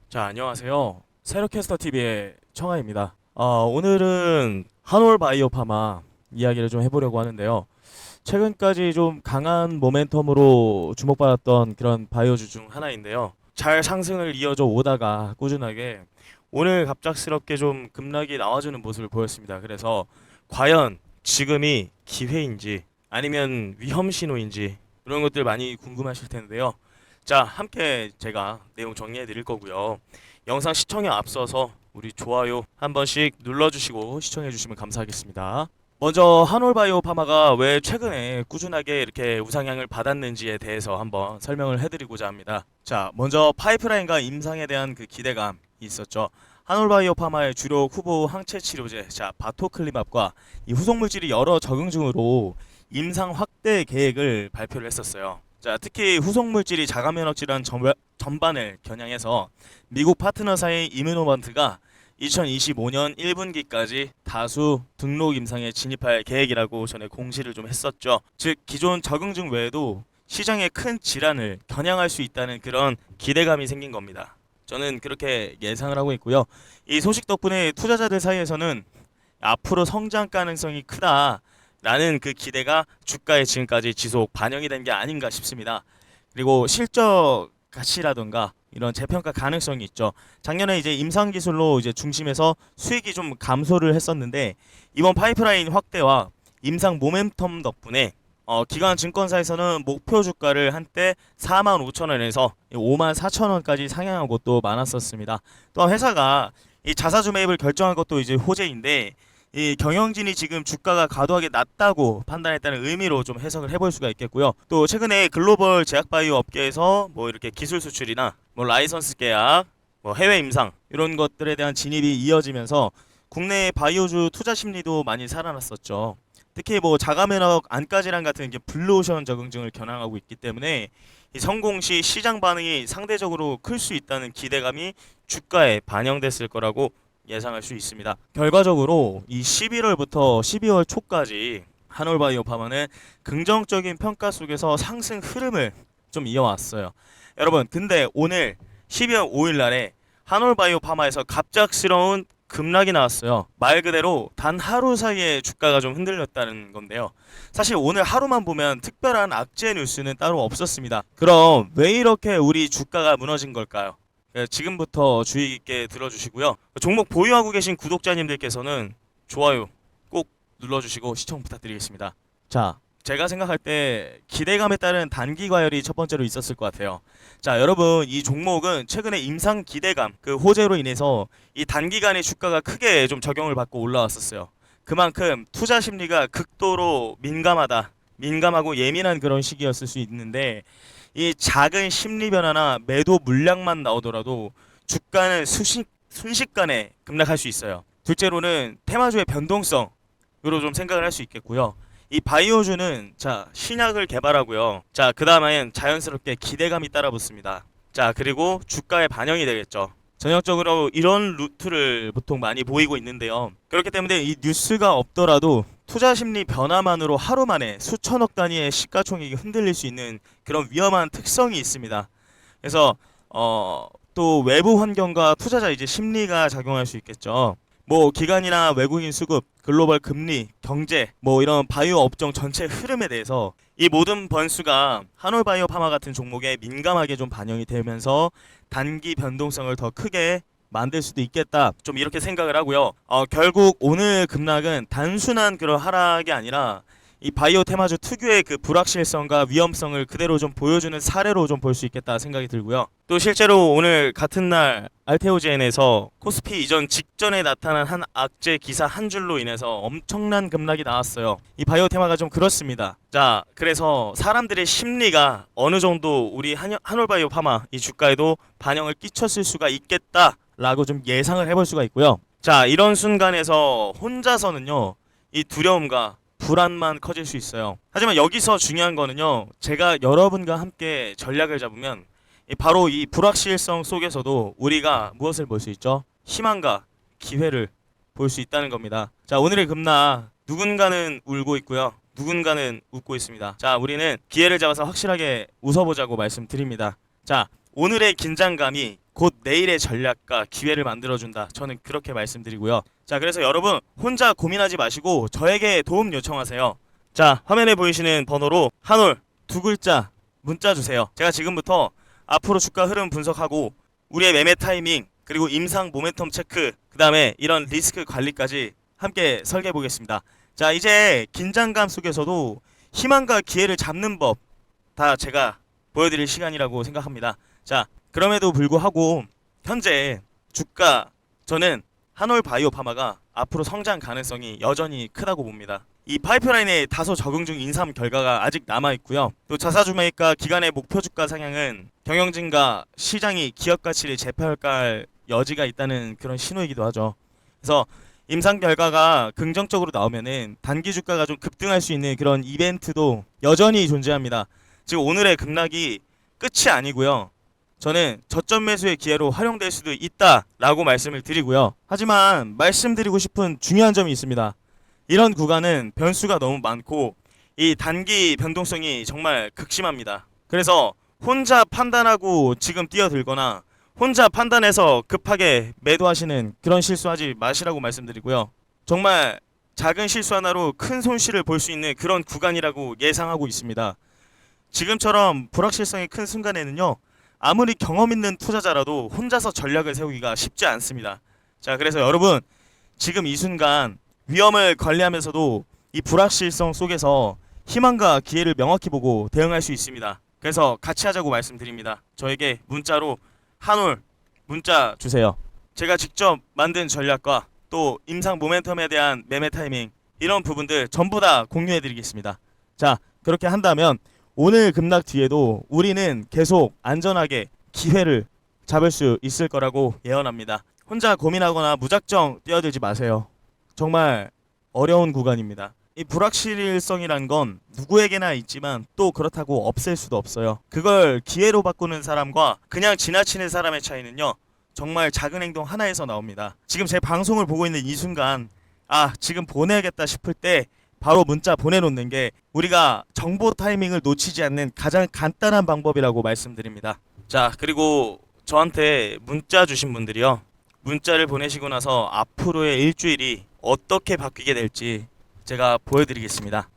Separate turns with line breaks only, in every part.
자, 안녕하세요. 세로캐스터TV의 청아입니다. 오늘은 한올 바이오파마 이야기를 좀 해보려고 하는데요. 최근까지 좀 강한 모멘텀으로 주목받았던 그런 바이오주 중 하나인데요. 잘 상승을 이어져 오다가 꾸준하게 오늘 갑작스럽게 좀 급락이 나와주는 모습을 보였습니다. 그래서 과연 지금이 기회인지 아니면 위험 신호인지 이런 것들 많이 궁금하실 텐데요. 자, 함께 제가 내용 정리해 드릴 거고요. 영상 시청에 앞서서 우리 좋아요 한 번씩 눌러주시고 시청해 주시면 감사하겠습니다. 먼저 한올바이오 파마가 왜 최근에 꾸준하게 이렇게 우상향을 받았는지에 대해서 한번 설명을 해드리고자 합니다. 자, 먼저 파이프라인과 임상에 대한 그 기대감이 있었죠. 한올바이오 파마의 주력 후보 항체 치료제, 자 바토클리맙과 이 후속 물질이 여러 적응증으로 임상 확대 계획을 발표를 했었어요. 자, 특히 후속 물질이 자가 면역 질환 전반을 겨냥해서 미국 파트너사의 이뮤노반트가 2025년 1분기까지 다수 등록 임상에 진입할 계획이라고 전에 공시를 좀 했었죠. 즉 기존 적응증 외에도 시장에 큰 질환을 겨냥할 수 있다는 그런 기대감이 생긴 겁니다. 저는 그렇게 예상을 하고 있고요. 이 소식 덕분에 투자자들 사이에서는 앞으로 성장 가능성이 크다라는 그 기대가 주가에 지금까지 지속 반영이 된 게 아닌가 싶습니다. 그리고 실적 가치라던가 이런 재평가 가능성이 있죠. 작년에 이제 임상 기술로 이제 중심에서 수익이 좀 감소를 했었는데 이번 파이프라인 확대와 임상 모멘텀 덕분에 기관 증권사에서는 목표 주가를 한때 45,000원에서 54,000원까지 상향한 곳도 많았었습니다. 또한 회사가 이 자사주 매입을 결정한 것도 이제 호재인데 이 경영진이 지금 주가가 과도하게 낮다고 판단했다는 의미로 좀 해석을 해볼 수가 있겠고요. 또 최근에 글로벌 제약바이오 업계에서 뭐 이렇게 기술 수출이나 뭐 라이선스 계약, 뭐 해외 임상 이런 것들에 대한 진입이 이어지면서 국내 바이오주 투자 심리도 많이 살아났었죠. 특히 뭐 자가면역 안과질환 같은 이제 블루오션 적응증을 겨냥하고 있기 때문에 이 성공 시 시장 반응이 상대적으로 클 수 있다는 기대감이 주가에 반영됐을 거라고 예상할 수 있습니다. 결과적으로 이 11월부터 12월 초까지 한올바이오파마는 긍정적인 평가 속에서 상승 흐름을 좀 이어왔어요. 여러분, 근데 오늘 12월 5일 날에 한올바이오파마에서 갑작스러운 급락이 나왔어요. 말 그대로 단 하루 사이에 주가가 좀 흔들렸다는 건데요. 사실 오늘 하루만 보면 특별한 악재 뉴스는 따로 없었습니다. 그럼 왜 이렇게 우리 주가가 무너진 걸까요? 지금부터 주의 깊게 들어주시고요. 종목 보유하고 계신 구독자님들께서는 좋아요 꼭 눌러주시고 시청 부탁드리겠습니다. 자, 제가 생각할 때 기대감에 따른 단기 과열이 첫 번째로 있었을 것 같아요. 자, 여러분, 이 종목은 최근에 임상 기대감 그 호재로 인해서 이 단기간에 주가가 크게 좀 적용을 받고 올라왔었어요. 그만큼 투자 심리가 극도로 민감하고 예민한 그런 시기였을 수 있는데 이 작은 심리 변화나 매도 물량만 나오더라도 주가는 순식간에 급락할 수 있어요. 둘째로는 테마주의 변동성으로 좀 생각을 할 수 있겠고요. 이 바이오주는 자 신약을 개발하고요. 자 그다음엔 자연스럽게 기대감이 따라붙습니다. 자 그리고 주가에 반영이 되겠죠. 전형적으로 이런 루트를 보통 많이 보이고 있는데요. 그렇기 때문에 이 뉴스가 없더라도 투자 심리 변화만으로 하루 만에 수천억 단위의 시가총액이 흔들릴 수 있는 그런 위험한 특성이 있습니다. 그래서 또 외부 환경과 투자자 이제 심리가 작용할 수 있겠죠. 뭐 기관이나 외국인 수급, 글로벌 금리, 경제, 뭐 이런 바이오 업종 전체 흐름에 대해서 이 모든 변수가 한올바이오 파마 같은 종목에 민감하게 좀 반영이 되면서 단기 변동성을 더 크게 만들 수도 있겠다. 좀 이렇게 생각을 하고요. 결국 오늘 급락은 단순한 그런 하락이 아니라 이 바이오 테마주 특유의 그 불확실성과 위험성을 그대로 좀 보여주는 사례로 좀 볼 수 있겠다 생각이 들고요. 또 실제로 오늘 같은 날 알테오젠에서 코스피 이전 직전에 나타난 한 악재 기사 한 줄로 인해서 엄청난 급락이 나왔어요. 이 바이오 테마가 좀 그렇습니다. 자, 그래서 사람들의 심리가 어느 정도 우리 한올바이오 파마 이 주가에도 반영을 끼쳤을 수가 있겠다라고 좀 예상을 해볼 수가 있고요. 자, 이런 순간에서 혼자서는요, 이 두려움과 불안만 커질 수 있어요. 하지만 여기서 중요한 거는요. 제가 여러분과 함께 전략을 잡으면 바로 이 불확실성 속에서도 우리가 무엇을 볼 수 있죠? 희망과 기회를 볼 수 있다는 겁니다. 자, 오늘의 급락 누군가는 울고 있고요. 누군가는 웃고 있습니다. 자, 우리는 기회를 잡아서 확실하게 웃어보자고 말씀드립니다. 자, 오늘의 긴장감이 곧 내일의 전략과 기회를 만들어준다. 저는 그렇게 말씀드리고요. 자, 그래서 여러분 혼자 고민하지 마시고 저에게 도움 요청하세요. 자, 화면에 보이시는 번호로 한올 두 글자 문자 주세요. 제가 지금부터 앞으로 주가 흐름 분석하고 우리의 매매 타이밍 그리고 임상 모멘텀 체크 그 다음에 이런 리스크 관리까지 함께 설계해 보겠습니다. 자, 이제 긴장감 속에서도 희망과 기회를 잡는 법 다 제가 보여드릴 시간이라고 생각합니다. 자, 그럼에도 불구하고 현재 주가 저는 한올 바이오파마가 앞으로 성장 가능성이 여전히 크다고 봅니다. 이 파이프라인에 다소 적응 중 인삼 결과가 아직 남아 있고요. 또 자사주매입과 기간의 목표 주가 상향은 경영진과 시장이 기업 가치를 재평가할 여지가 있다는 그런 신호이기도 하죠. 그래서 임상 결과가 긍정적으로 나오면은 단기 주가가 좀 급등할 수 있는 그런 이벤트도 여전히 존재합니다. 지금 오늘의 급락이 끝이 아니고요. 저는 저점 매수의 기회로 활용될 수도 있다라고 말씀을 드리고요. 하지만 말씀드리고 싶은 중요한 점이 있습니다. 이런 구간은 변수가 너무 많고 이 단기 변동성이 정말 극심합니다. 그래서 혼자 판단하고 지금 뛰어들거나 혼자 판단해서 급하게 매도하시는 그런 실수하지 마시라고 말씀드리고요. 정말 작은 실수 하나로 큰 손실을 볼 수 있는 그런 구간이라고 예상하고 있습니다. 지금처럼 불확실성이 큰 순간에는요. 아무리 경험 있는 투자자라도 혼자서 전략을 세우기가 쉽지 않습니다. 자, 그래서 여러분 지금 이 순간 위험을 관리하면서도 이 불확실성 속에서 희망과 기회를 명확히 보고 대응할 수 있습니다. 그래서 같이 하자고 말씀드립니다. 저에게 문자로 한올 문자 주세요. 제가 직접 만든 전략과 또 임상 모멘텀에 대한 매매 타이밍 이런 부분들 전부 다 공유해 드리겠습니다. 자, 그렇게 한다면 오늘 급락 뒤에도 우리는 계속 안전하게 기회를 잡을 수 있을 거라고 예언합니다. 혼자 고민하거나 무작정 뛰어들지 마세요. 정말 어려운 구간입니다. 이 불확실성이란 건 누구에게나 있지만 또 그렇다고 없앨 수도 없어요. 그걸 기회로 바꾸는 사람과 그냥 지나치는 사람의 차이는요. 정말 작은 행동 하나에서 나옵니다. 지금 제 방송을 보고 있는 이 순간 지금 보내야겠다 싶을 때 바로 문자 보내놓는 게 우리가 정보 타이밍을 놓치지 않는 가장 간단한 방법이라고 말씀드립니다. 자, 그리고 저한테 문자 주신 분들이요. 문자를 보내시고 나서 앞으로의 일주일이 어떻게 바뀌게 될지 제가 보여드리겠습니다.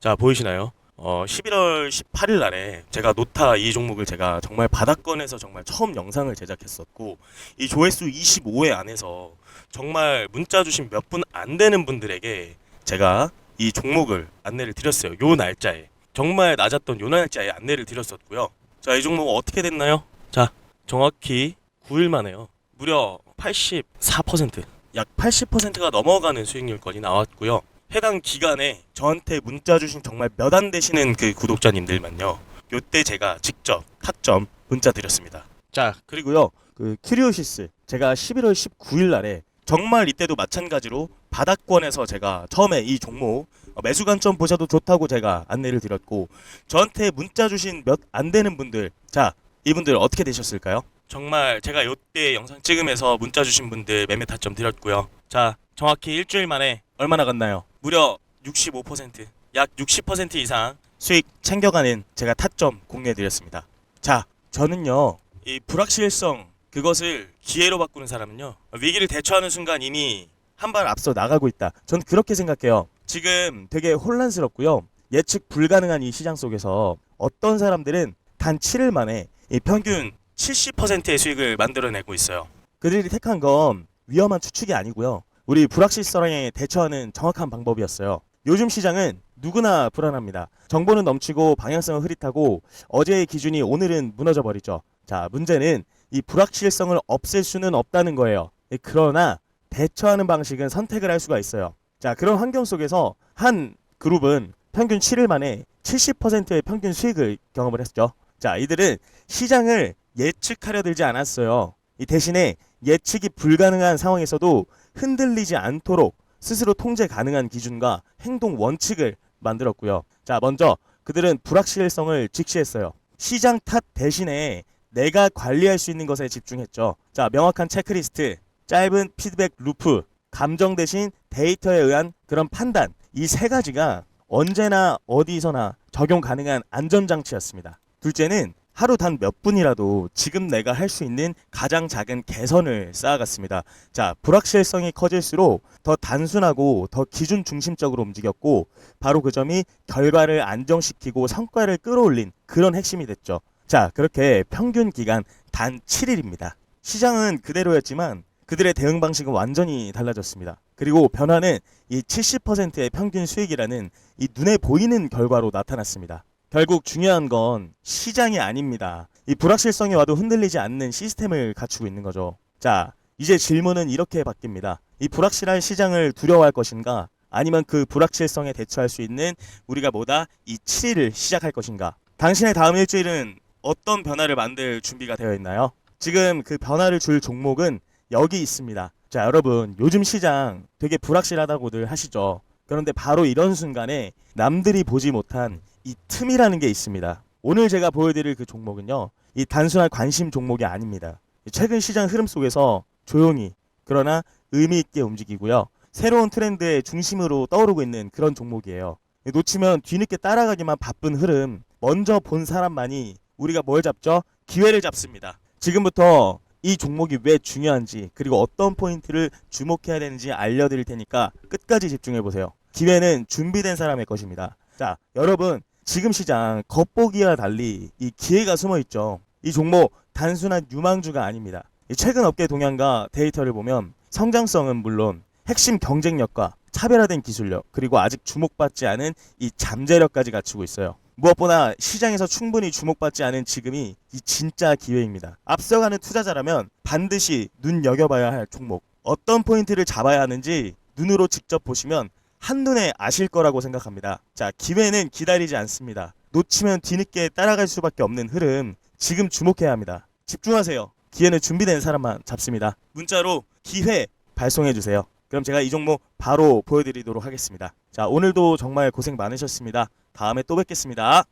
자, 보이시나요? 11월 18일 날에 제가 노타 이 종목을 제가 정말 바닥권에서 정말 처음 영상을 제작했었고 이 조회수 25회 안에서 정말 문자 주신 몇 분 안 되는 분들에게 제가 이 종목을 안내를 드렸어요. 요 날짜에 정말 낮았던 요 날짜에 안내를 드렸었고요. 자, 이 종목 어떻게 됐나요? 자, 정확히 9일 만에요. 무려 84%, 약 80%가 넘어가는 수익률까지 나왔고요. 해당 기간에 저한테 문자 주신 정말 몇 안 되시는 그 구독자님들만요. 요때 제가 직접 타점 문자 드렸습니다. 자, 그리고요. 그 큐리오시스 제가 11월 19일 날에 정말 이때도 마찬가지로 바닥권에서 제가 처음에 이 종목 매수 관점 보셔도 좋다고 제가 안내를 드렸고 저한테 문자 주신 몇 안 되는 분들 자, 이분들 어떻게 되셨을까요? 정말 제가 요때 영상 찍으면서 문자 주신 분들 매매 타점 드렸고요. 자, 정확히 일주일 만에 얼마나 갔나요? 무려 65%, 약 60% 이상 수익 챙겨가는 제가 타점 공유해 드렸습니다. 자, 저는요 이 불확실성 그것을 기회로 바꾸는 사람은요 위기를 대처하는 순간 이미 한 발 앞서 나가고 있다. 전 그렇게 생각해요. 지금 되게 혼란스럽고요. 예측 불가능한 이 시장 속에서 어떤 사람들은 단 7일 만에 이 평균 70%의 수익을 만들어내고 있어요. 그들이 택한 건 위험한 추측이 아니고요. 우리 불확실성에 대처하는 정확한 방법이었어요. 요즘 시장은 누구나 불안합니다. 정보는 넘치고 방향성은 흐릿하고 어제의 기준이 오늘은 무너져 버리죠. 자, 문제는 이 불확실성을 없앨 수는 없다는 거예요. 그러나 대처하는 방식은 선택을 할 수가 있어요. 자, 그런 환경 속에서 한 그룹은 평균 7일 만에 70%의 평균 수익을 경험을 했죠. 자, 이들은 시장을 예측하려 들지 않았어요. 이 대신에 예측이 불가능한 상황에서도 흔들리지 않도록 스스로 통제 가능한 기준과 행동 원칙을 만들었고요. 자, 먼저 그들은 불확실성을 직시했어요. 시장 탓 대신에 내가 관리할 수 있는 것에 집중했죠. 자, 명확한 체크리스트, 짧은 피드백 루프, 감정 대신 데이터에 의한 그런 판단, 이 세 가지가 언제나 어디서나 적용 가능한 안전장치였습니다. 둘째는
하루 단 몇 분이라도 지금 내가 할 수 있는 가장 작은 개선을 쌓아갔습니다. 자, 불확실성이 커질수록 더 단순하고 더 기준 중심적으로 움직였고 바로 그 점이 결과를 안정시키고 성과를 끌어올린 그런 핵심이 됐죠. 자, 그렇게 평균 기간 단 7일입니다. 시장은 그대로였지만 그들의 대응 방식은 완전히 달라졌습니다. 그리고 변화는 이 70%의 평균 수익이라는 이 눈에 보이는 결과로 나타났습니다. 결국 중요한 건 시장이 아닙니다. 이 불확실성이 와도 흔들리지 않는 시스템을 갖추고 있는 거죠. 자, 이제 질문은 이렇게 바뀝니다. 이 불확실한 시장을 두려워할 것인가? 아니면 그 불확실성에 대처할 수 있는 우리가 뭐다? 이 7일을 시작할 것인가? 당신의 다음 일주일은 어떤 변화를 만들 준비가 되어 있나요? 지금 그 변화를 줄 종목은 여기 있습니다. 자, 여러분, 요즘 시장 되게 불확실하다고들 하시죠. 그런데 바로 이런 순간에 남들이 보지 못한 이 틈이라는 게 있습니다. 오늘 제가 보여드릴 그 종목은요, 이 단순한 관심 종목이 아닙니다. 최근 시장 흐름 속에서 조용히 그러나 의미 있게 움직이고요. 새로운 트렌드의 중심으로 떠오르고 있는 그런 종목이에요. 놓치면 뒤늦게 따라가기만 바쁜 흐름, 먼저 본 사람만이 우리가 뭘 잡죠? 기회를 잡습니다. 지금부터 이 종목이 왜 중요한지 그리고 어떤 포인트를 주목해야 되는지 알려드릴 테니까 끝까지 집중해보세요. 기회는 준비된 사람의 것입니다. 자, 여러분, 지금 시장 겉보기와 달리 이 기회가 숨어있죠. 이 종목 단순한 유망주가 아닙니다. 최근 업계 동향과 데이터를 보면 성장성은 물론 핵심 경쟁력과 차별화된 기술력 그리고 아직 주목받지 않은 이 잠재력까지 갖추고 있어요. 무엇보다 시장에서 충분히 주목받지 않은 지금이 이 진짜 기회입니다. 앞서가는 투자자라면 반드시 눈여겨봐야 할 종목, 어떤 포인트를 잡아야 하는지 눈으로 직접 보시면 한눈에 아실 거라고 생각합니다. 자, 기회는 기다리지 않습니다. 놓치면 뒤늦게 따라갈 수밖에 없는 흐름, 지금 주목해야 합니다. 집중하세요. 기회는 준비된 사람만 잡습니다. 문자로 기회 발송해주세요. 그럼 제가 이 종목 바로 보여드리도록 하겠습니다. 자, 오늘도 정말 고생 많으셨습니다. 다음에 또 뵙겠습니다.